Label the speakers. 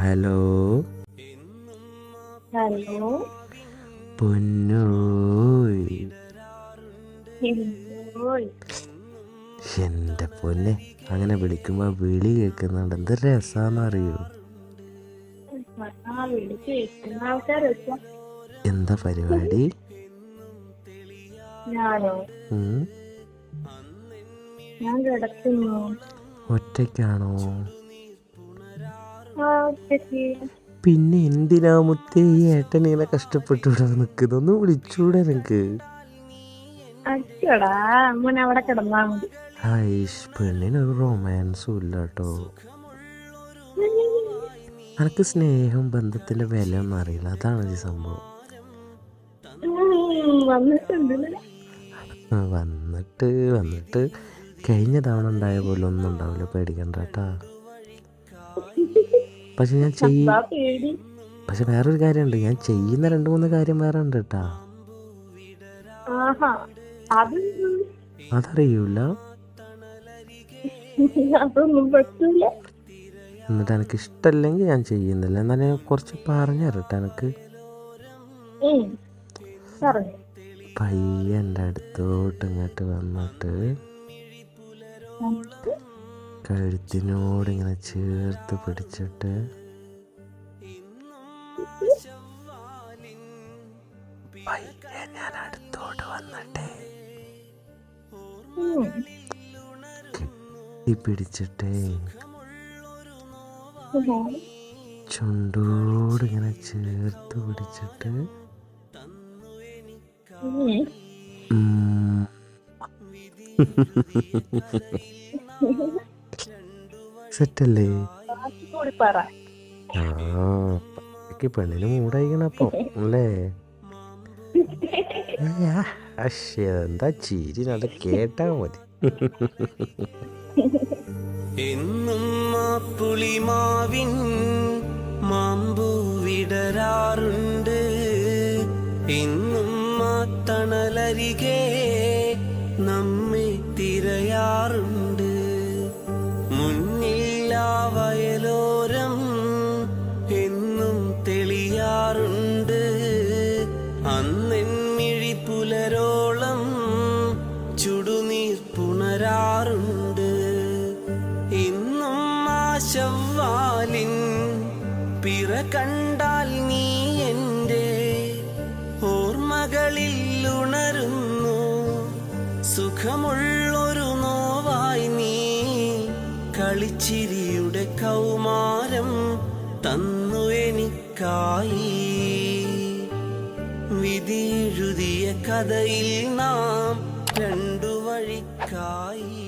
Speaker 1: Hello
Speaker 2: hello.
Speaker 1: പൊന്നോയ്.
Speaker 2: എന്തോയ്?
Speaker 1: എൻ്റെ പൊന്നെ, അങ്ങനെ വിളിക്കുമ്പോൾ വിളി കേൾക്കുന്നുണ്ട്, എന്ത് രസാന്നറിയോ.
Speaker 2: വിളിച്ച് കേൾക്കുന്ന ആൾക്കാരൊക്കെ.
Speaker 1: എന്താ പരിപാടി?
Speaker 2: ഞാനോ? ഞാൻ കിടക്കുന്നു.
Speaker 1: ഒറ്റയ്ക്കാണോ?
Speaker 2: ഒറ്റയ്ക്ക്.
Speaker 1: പിന്നെ എന്തിനാ മുത്തേ ഈ ഏട്ടൻ ഇങ്ങനെ കഷ്ടപ്പെട്ട് ഇവിടെ നിൽക്കുന്നത്? ഒന്ന് വിളിച്ചൂടെ നിനക്ക്?
Speaker 2: അച്ചടാ അമ്മ അവിടെ കിടന്നാ മതി.
Speaker 1: ഹൈഷ്, പെണ്ണിനൊരു റൊമാൻസും ഇല്ല കേട്ടോ. എനിക്ക് സ്നേഹം ബന്ധത്തിൻ്റെ വില ഒന്നും അറിയില്ല, അതാണ് ഈ സംഭവം. വന്നിട്ട് കഴിഞ്ഞ തവണ ഉണ്ടായ പോലെ ഒന്നും ഉണ്ടാവില്ല, പേടിക്കണ്ട കേട്ടാ. പക്ഷെ വേറൊരു കാര്യമുണ്ട്, ഞാൻ ചെയ്യുന്ന 2-3 കാര്യം വേറെ ഉണ്ട് കേട്ടാ. അതറിയൂല. എന്നിട്ട് എനിക്ക് ഇഷ്ടമല്ലെങ്കിൽ ഞാൻ ചെയ്യുന്നില്ല. എന്നാലും ഞാൻ കുറച്ച് പറഞ്ഞു തരട്ടെ എനിക്ക്. പയ്യെ എൻ്റെ അടുത്തോട്ട് ഇങ്ങോട്ട് വന്നിട്ട് കഴുത്തിനോട് ഇങ്ങനെ ചേർത്ത് പിടിച്ചിട്ട് പയ്യെ ഞാൻ അടുത്തോട്ട് വന്നിട്ടേ പിടിച്ചിട്ടേ ചുണ്ടോട് ഇങ്ങനെ ചേർത്ത് പിടിച്ചിട്ട് സെറ്റല്ലേ? പെണ്ണിന് മൂടായിക്കണപ്പോ അല്ലേ? എന്താ ചിരി, നല്ല കേട്ടാ മതി.
Speaker 3: എന്നും പുളിമാവിൻ മാമ്പൂ വിടരാറുണ്ട്, എന്നും തണലരികെ നമ്മെ തിരയാറുണ്ട്. മുന്നില്ലാ വയലോരം എന്നും തെളിയാറുണ്ട്, അന്നെന്നിഴി പുലരോളം ചുടുനീർ പുണരാറുണ്ട്. ഇന്നും ആശവ്വാലിൻ പിറ കണ്ടാൽ നീ എൻ്റെ ഓർമ്മകളിൽ ഉണരുന്നു. സുഖമുള്ളൊരു നോവായി നീ കളിച്ചിരിയുടെ കൗമാരം തന്നു എനിക്കായി. വിധിയെഴുതിയ കഥയിൽ നാം 2 വഴിക്കായി.